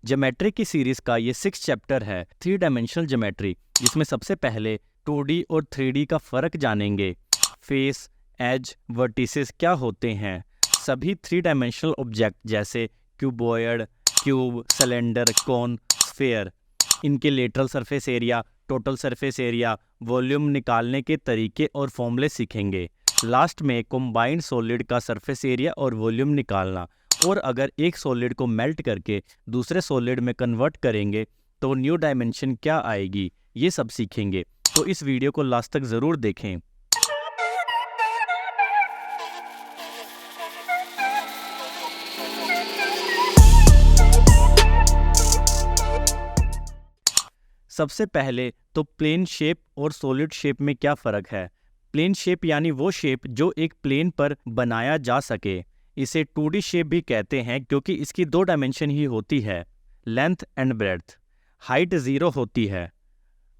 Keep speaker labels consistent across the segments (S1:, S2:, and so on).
S1: Geometry की series का ये 6 चैप्टर है, 3 डायमेंशनल ज्योमेट्री, जिसमें सबसे पहले 2D और 3D का फ़र्क जानेंगे। फेस, एज, वर्टिसेस क्या होते हैं। सभी 3 डायमेंशनल ऑब्जेक्ट जैसे क्यूबॉयड, क्यूब, सिलेंडर, कोन, स्फीयर, इनके lateral surface area, total surface area, volume निकालने के तरीके और फॉर्मूले सीखेंगे। लास्ट में कंबाइंड सॉलिड का सरफेस एरिया और वॉल्यूम निकालना, और अगर एक सॉलिड को मेल्ट करके दूसरे सॉलिड में कन्वर्ट करेंगे तो न्यू डायमेंशन क्या आएगी, ये सब सीखेंगे। तो इस वीडियो को लास्ट तक ज़रूर देखें। सबसे पहले तो प्लेन शेप और सॉलिड शेप में क्या फ़र्क है। प्लेन शेप यानी वो शेप जो एक प्लेन पर बनाया जा सके। इसे 2D शेप भी कहते हैं क्योंकि इसकी 2 डायमेंशन ही होती है, लेंथ एंड ब्रेड्थ। हाइट 0 होती है।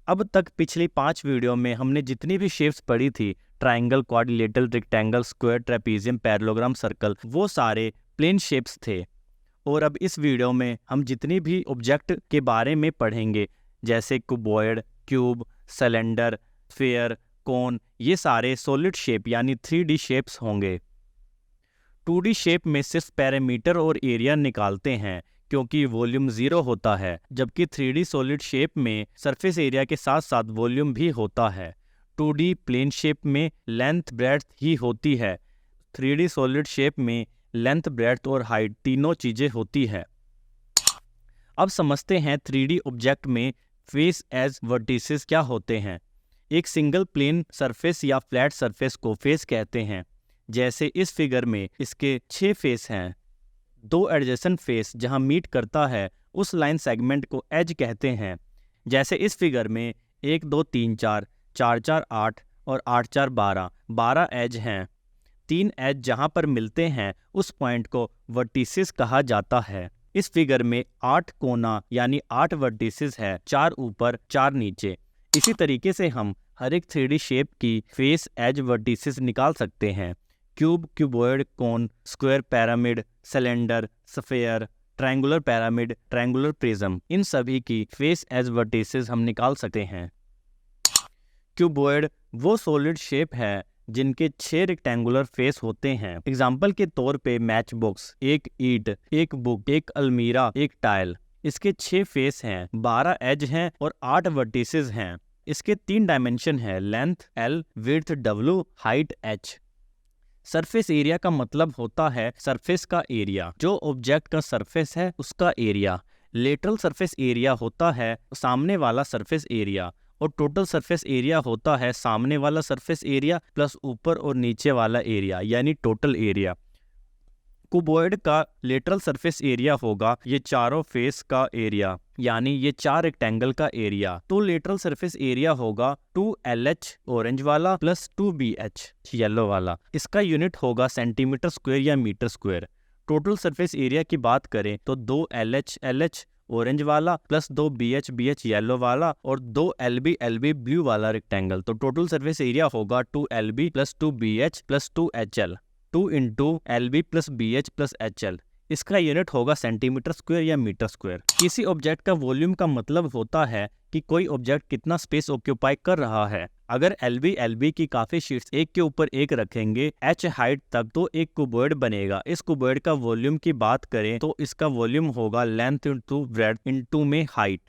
S1: अब तक पिछली 5 वीडियो में हमने जितनी भी शेप्स पढ़ी थी, triangle, quadrilateral, rectangle, square, trapezium, parallelogram, circle, वो सारे प्लेन शेप्स थे। और अब इस वीडियो में हम जितनी भी ऑब्जेक्ट के बारे में पढ़ेंगे जैसे क्यूबॉयड, क्यूब, सिलेंडर, स्फीयर, कोन, ये सारे सॉलिड शेप यानी 3D शेप्स होंगे। 2D शेप में सिर्फ पैरामीटर और एरिया निकालते हैं क्योंकि वॉल्यूम 0 होता है, जबकि 3D सॉलिड शेप में सरफेस एरिया के साथ साथ वॉल्यूम भी होता है। 2D प्लेन शेप में लेंथ, ब्रेड्थ ही होती है। 3D सॉलिड शेप में लेंथ, ब्रेड्थ और हाइट तीनों चीज़ें होती है। अब समझते हैं 3D ऑब्जेक्ट में फेस, एज, वर्टिसेस क्या होते हैं। एक सिंगल प्लेन सरफेस या फ्लैट सरफेस को फेस कहते हैं। जैसे इस फिगर में इसके 6 फेस हैं। 2 एडजेसेंट फेस जहां मीट करता है उस लाइन सेगमेंट को एज कहते हैं। जैसे इस फिगर में 1 2 3 4, 4 4 8 और 8 4 12, 12 एज हैं। 3 एज जहां पर मिलते हैं उस पॉइंट को वर्टिसेस कहा जाता है। इस फिगर में 8 कोना यानी 8 वर्टिसेस है, 4 ऊपर 4 नीचे। इसी तरीके से हम हर एक 3D शेप की फेस, एज, वर्टिसेस निकाल सकते हैं। Cube, cuboid, cone, square, pyramid, cylinder, sphere, triangular pyramid, triangular prism, इन सभी की फेस, एज, वर्टिसेस हम निकाल सकते हैं। क्यूबॉयड वो सॉलिड शेप है जिनके 6 रेक्टेंगुलर फेस होते हैं। एग्जाम्पल के तौर पे मैच बॉक्स, एक ईंट, एक बुक, एक अलमीरा, एक टाइल। इसके 6 फेस हैं, 12 एज हैं और 8 वर्टिसेस हैं। इसके 3 डायमेंशन है, length L, width W, height H। Surface area का मतलब होता है सरफेस का एरिया, जो ऑब्जेक्ट का सरफेस है उसका एरिया। लेटरल सरफेस एरिया होता है सामने वाला सरफेस एरिया, और टोटल सरफेस एरिया होता है सामने वाला सरफेस एरिया प्लस ऊपर और नीचे वाला एरिया यानी टोटल एरिया। क्यूबॉयड का लेटरल सरफेस एरिया होगा ये चारों फेस का एरिया यानी ये 4 रेक्टेंगल का एरिया। तो लेटरल सरफेस एरिया होगा 2LH ऑरेंज वाला प्लस 2BH येलो वाला। इसका यूनिट होगा सेंटीमीटर स्क्वायर या metre square. Total surface area की बात करें तो 2LH ऑरेंज वाला प्लस 2BH येलो वाला और 2LB ब्लू वाला रेक्टेंगल। तो टोटल सरफेस एरिया होगा 2LB plus 2BH plus 2HL, 2 into LB plus BH plus HL। इसका यूनिट होगा सेंटीमीटर स्क्वायर या मीटर स्क्वायर। किसी ऑब्जेक्ट का वॉल्यूम का मतलब होता है कि कोई ऑब्जेक्ट कितना स्पेस ऑक्यूपाई कर रहा है। अगर LB की काफ़ी शीट्स एक के ऊपर एक रखेंगे H हाइट तक तो एक क्यूबॉयड बनेगा। इस क्यूबॉयड का वॉल्यूम की बात करें तो इसका वॉल्यूम होगा लेंथ इंटू ब्रेड्थ इंटू में हाइट,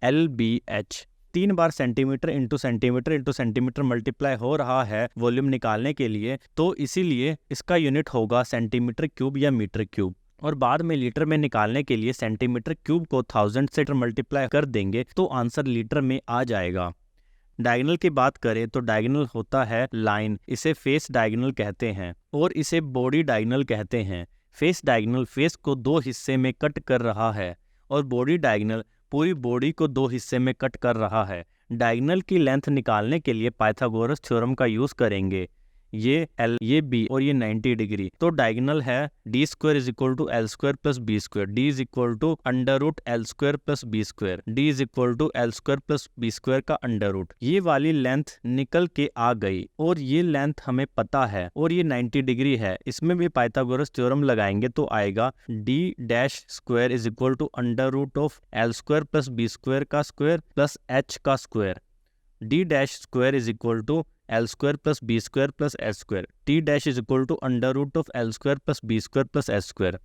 S1: LBH। 3 बार सेंटीमीटर इंटू सेंटीमीटर मल्टीप्लाई हो रहा है वॉल्यूम निकालने के लिए, तो इसीलिए इसका यूनिट होगा सेंटीमीटर क्यूब या मीटर क्यूब। और बाद में लीटर में निकालने के लिए सेंटीमीटर क्यूब को 1000 से मल्टीप्लाई कर देंगे तो आंसर लीटर में आ जाएगा। डायगोनल की बात करें तो डायगोनल होता है लाइन, इसे फेस डायगोनल कहते हैं और इसे बॉडी डायगोनल कहते हैं। फेस डायगोनल फेस को 2 हिस्से में कट कर रहा है और बॉडी डायगोनल पूरी बॉडी को 2 हिस्से में कट कर रहा है। डायगोनल की लेंथ निकालने के लिए पाइथागोरस थ्योरम का यूज़ करेंगे। ये L, ये B और ये 90 डिग्री। तो डायगोनल है D square is equal to L square plus B square, D is equal to under root L square plus B square, D is equal to L square plus B square का under root. ये वाली length निकल के आ गई और ये length हमें पता है और ये 90 डिग्री है। इसमें भी पाइथागोरस थ्योरम लगाएंगे तो आएगा D dash square is equal to under root of L square plus B square का स्क्वायर प्लस एच का square. D dash square is equal to L square plus B square plus H square, T dash is equal to under root of L square plus B square plus H square.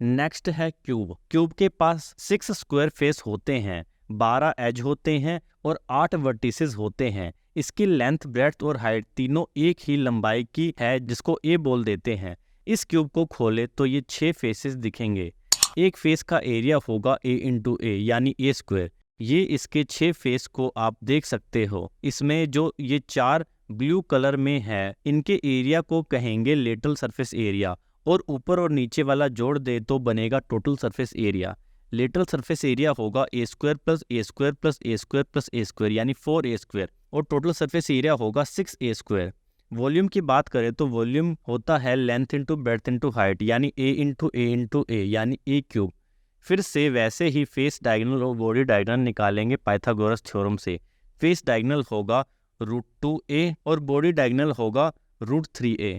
S1: Next है cube. Cube के पास 6 square face होते हैं, 12 as होते हैं और 8 vertices होते हैं। इसकी लेंथ, ब्रेड्थ और हाइट तीनों एक ही लंबाई की है, जिसको ए बोल देते हैं। इस क्यूब को खोले तो ये 6 फेसेस दिखेंगे। एक फेस का एरिया होगा ए इंटू ए यानी ए स्क्वायर। ये इसके 6 फेस को आप देख सकते हो। इसमें जो ये 4 ब्लू कलर में है, इनके एरिया को कहेंगे लेटरल सरफेस एरिया, और ऊपर और नीचे वाला जोड़ दे तो बनेगा total surface area. Lateral surface area होगा ए स्क्वायर प्लस ए स्क्वायर प्लस ए स्क्वायर प्लस ए स्क्वायर यानी 4a स्क्वायर, और टोटल सरफेस एरिया होगा 6a स्क्वायर। वॉल्यूम की बात करें तो वॉल्यूम होता है length into breadth into height यानी ए इंटू ए यानी ए क्यूब। फिर से वैसे ही फेस डायगोनल और बॉडी डायगोनल निकालेंगे पाइथागोरस थ्योरम से। फेस डायगोनल होगा √2a और बॉडी डायगोनल होगा √3a।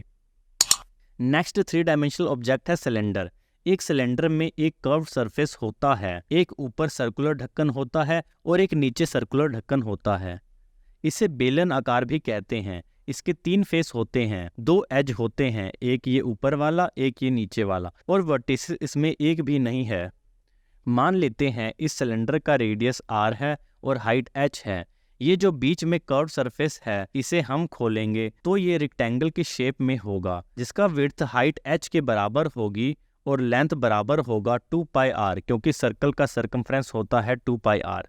S1: नेक्स्ट 3 डायमेंशनल ऑब्जेक्ट है सिलेंडर। एक सिलेंडर में एक कर्व सरफेस होता है, एक ऊपर सर्कुलर ढक्कन होता है और एक नीचे सर्कुलर ढक्कन होता है। इसे बेलन आकार भी कहते हैं। इसके 3 फेस होते हैं, 2 एज होते हैं, एक ये ऊपर वाला एक ये नीचे वाला, और वर्टिसेस इसमें एक भी नहीं है। मान लेते हैं इस सिलेंडर का रेडियस r है और हाइट h है। ये जो बीच में कर्व सरफेस है, इसे हम खोलेंगे तो ये रेक्टेंगल की शेप में होगा, जिसका विड्थ हाइट h के बराबर होगी और लेंथ बराबर होगा 2πr, क्योंकि सर्कल का सरकमफ्रेंस होता है 2πr।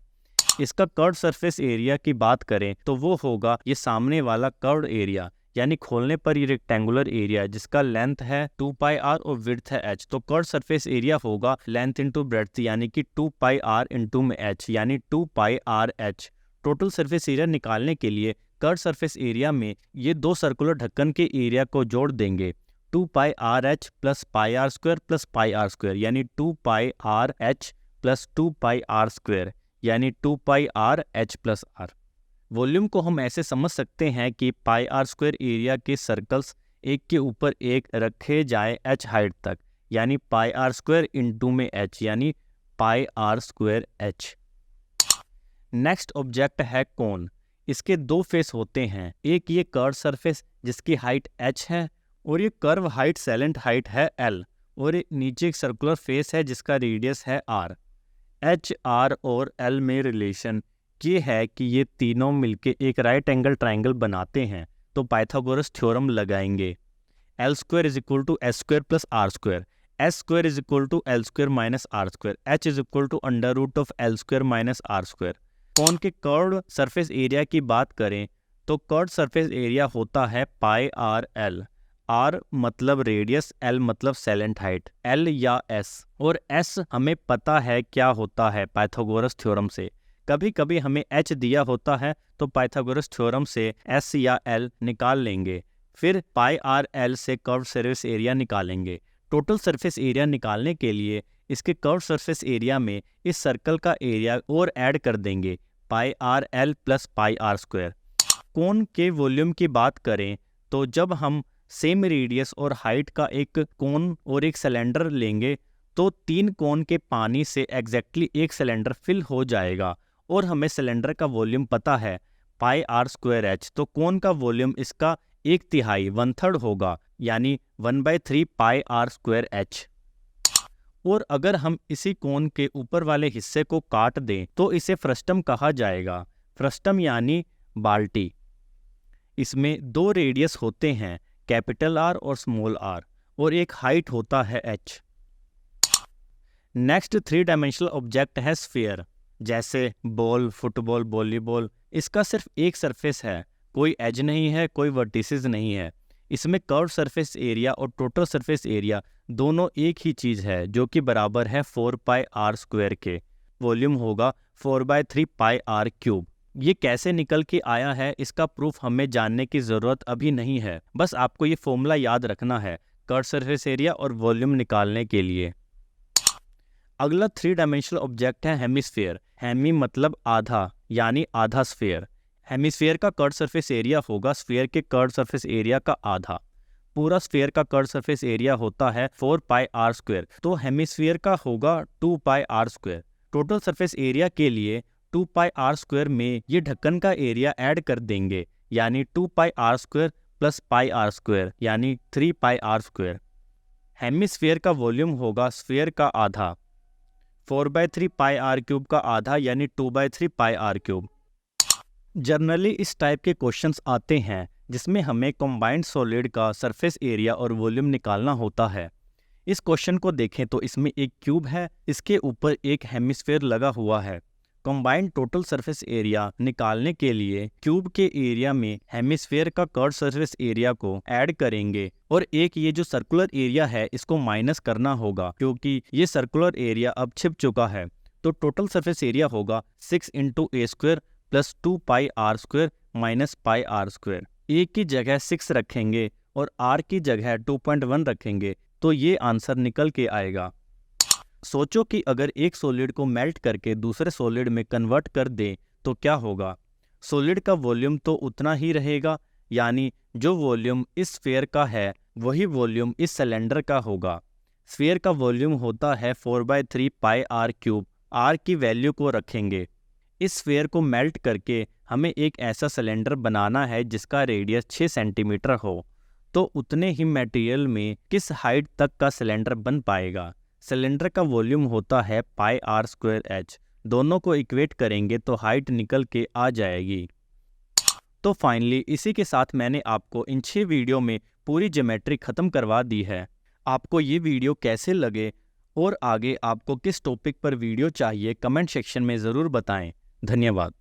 S1: इसका कर्व सरफेस एरिया की बात करें तो वो होगा ये सामने वाला कर्व एरिया, यानी खोलने पर ये रेक्टेंगुलर एरिया जिसका लेंथ है 2πr और विड्थ है h। तो कर्व सरफेस एरिया होगा लेंथ इंटू ब्रेड्थ यानी कि 2πr इंटू में h यानी 2πrh। टोटल सरफेस एरिया निकालने के लिए कर्व सरफेस एरिया में ये 2 सर्कुलर ढक्कन के एरिया को जोड़ देंगे, 2πrh plus πr square plus πr square यानी 2πrh प्लस 2πr स्क्वायर यानी 2πrh प्लस r। वॉल्यूम को हम ऐसे समझ सकते हैं कि πr स्क्वायर एरिया के सर्कल्स एक के ऊपर एक रखे जाए h हाइट तक, यानी πr स्क्वायर इंटू में h यानी πr square h। Next object है कोन। इसके 2 फेस होते हैं, एक ये कर्व सरफेस जिसकी हाइट h है और ये कर्व हाइट सैलेंट हाइट है l, और एक नीचे एक सर्कुलर फेस है जिसका रेडियस है r। h, r और l में रिलेशन ये है कि ये तीनों मिलके एक राइट एंगल ट्राइंगल बनाते हैं। तो पाइथागोरस थ्योरम लगाएंगे। L square is equal to S square plus R square, S square is equal to L square minus R square, H is equal to under root of L square minus R square. Cone के curve surface area की बात करें तो curve surface area होता है πrl। r मतलब radius, l मतलब सैलेंट height, l या s, और s हमें पता है क्या होता है पाइथागोरस थ्योरम से। कभी कभी हमें h दिया होता है तो पाइथागोरस थ्योरम से s या l निकाल लेंगे, फिर πrl से कर्व सरफेस एरिया निकालेंगे। टोटल सरफेस एरिया निकालने के लिए इसके कर्व सरफेस एरिया में इस सर्कल का एरिया और ऐड कर देंगे, πrl plus πr square. Cone के वॉल्यूम की बात करें तो जब हम सेम रेडियस और हाइट का एक कोन और एक सिलेंडर लेंगे तो 3 कोन के पानी से एग्जैक्टली एक सिलेंडर फिल हो जाएगा, और हमें सिलेंडर का वॉल्यूम पता है πr स्क्वायर h। तो कोन का वॉल्यूम इसका 1/3 1/3 होगा, यानी 1/3 πr स्क्वायर h। और अगर हम इसी कोन के ऊपर वाले हिस्से को काट दें तो इसे फ्रस्टम कहा जाएगा। फ्रस्टम यानी बाल्टी। इसमें 2 रेडियस होते हैं, कैपिटल R और स्मॉल r, और एक हाइट होता है h। नेक्स्ट 3 डायमेंशनल ऑब्जेक्ट है स्फीयर, जैसे बॉल, फुटबॉल, वॉलीबॉल। इसका सिर्फ एक सरफेस है, कोई एज नहीं है, कोई वर्टिसेस नहीं है। इसमें कर्व सरफेस एरिया और टोटल सरफेस एरिया दोनों एक ही चीज़ है, जो कि बराबर है 4πr स्क्वायर के। वॉल्यूम होगा 4/3 πr क्यूब, ये कैसे निकल के आया है इसका प्रूफ हमें जानने की ज़रूरत अभी नहीं है, बस आपको ये फॉर्मूला याद रखना है कर्व सरफेस एरिया और वॉल्यूम निकालने के लिए। अगला 3 डायमेंशनल ऑब्जेक्ट है हेमिस्फीयर। हेमी मतलब आधा, यानी आधा स्फीयर। हेमिस्फीयर का कर्व सरफेस एरिया होगा स्फीयर के कर्व सरफेस एरिया का आधा। पूरा स्फीयर का कर्व सरफेस एरिया होता है 4 पाई आर स्क्वायर, तो हेमिस्फीयर का होगा 2 pi R square. Total surface area के लिए 2 पाई आर स्क्वायर में ये ढक्कन का एरिया ऐड कर देंगे, यानी 2 pi R square plus pi R square, यानी 3 पाई आर स्क्वायर। हेमिस्फीयर का वॉल्यूम होगा स्फीयर का आधा, 4/3 पाई आर क्यूब का आधा, यानी 2/3 पाई आर क्यूब। जनरली इस टाइप के क्वेश्चंस आते हैं जिसमें हमें कंबाइंड सॉलिड का सरफेस एरिया और वॉल्यूम निकालना होता है। इस क्वेश्चन को देखें तो इसमें एक क्यूब है, इसके ऊपर एक हेमिस्फीयर लगा हुआ है। कंबाइंड टोटल सरफेस एरिया निकालने के लिए क्यूब के एरिया में हेमिस्फीयर का कर्व सरफेस एरिया को ऐड करेंगे और एक ये जो सर्कुलर एरिया है इसको माइनस करना होगा, क्योंकि ये सर्कुलर एरिया अब छिप चुका है। तो टोटल सरफेस एरिया होगा 6 × a² plus 2 pi R square minus pi R square. A की जगह 6 रखेंगे और आर की जगह 2.1 रखेंगे, तो ये आंसर निकल के आएगा। सोचो कि अगर एक सॉलिड को मेल्ट करके दूसरे सॉलिड में कन्वर्ट कर दें तो क्या होगा। सॉलिड का वॉल्यूम तो उतना ही रहेगा, यानी जो वॉल्यूम इस स्फीयर का है वही वॉल्यूम इस सिलेंडर का होगा। स्फीयर का वॉल्यूम होता है 4/3 पाई आर क्यूब। आर की वैल्यू को रखेंगे। इस स्फीयर को मेल्ट करके हमें एक ऐसा सिलेंडर बनाना है जिसका रेडियस 6 सेंटीमीटर हो, तो उतने ही मटेरियल में किस हाइट तक का सिलेंडर बन पाएगा। सिलेंडर का वॉल्यूम होता है पाई आर स्क्वायर एच। दोनों को इक्वेट करेंगे तो हाइट निकल के आ जाएगी। तो फाइनली इसी के साथ मैंने आपको इन 6 वीडियो में पूरी ज्योमेट्री ख़त्म करवा दी है। आपको ये वीडियो कैसे लगे और आगे आपको किस टॉपिक पर वीडियो चाहिए कमेंट सेक्शन में ज़रूर बताएं। धन्यवाद।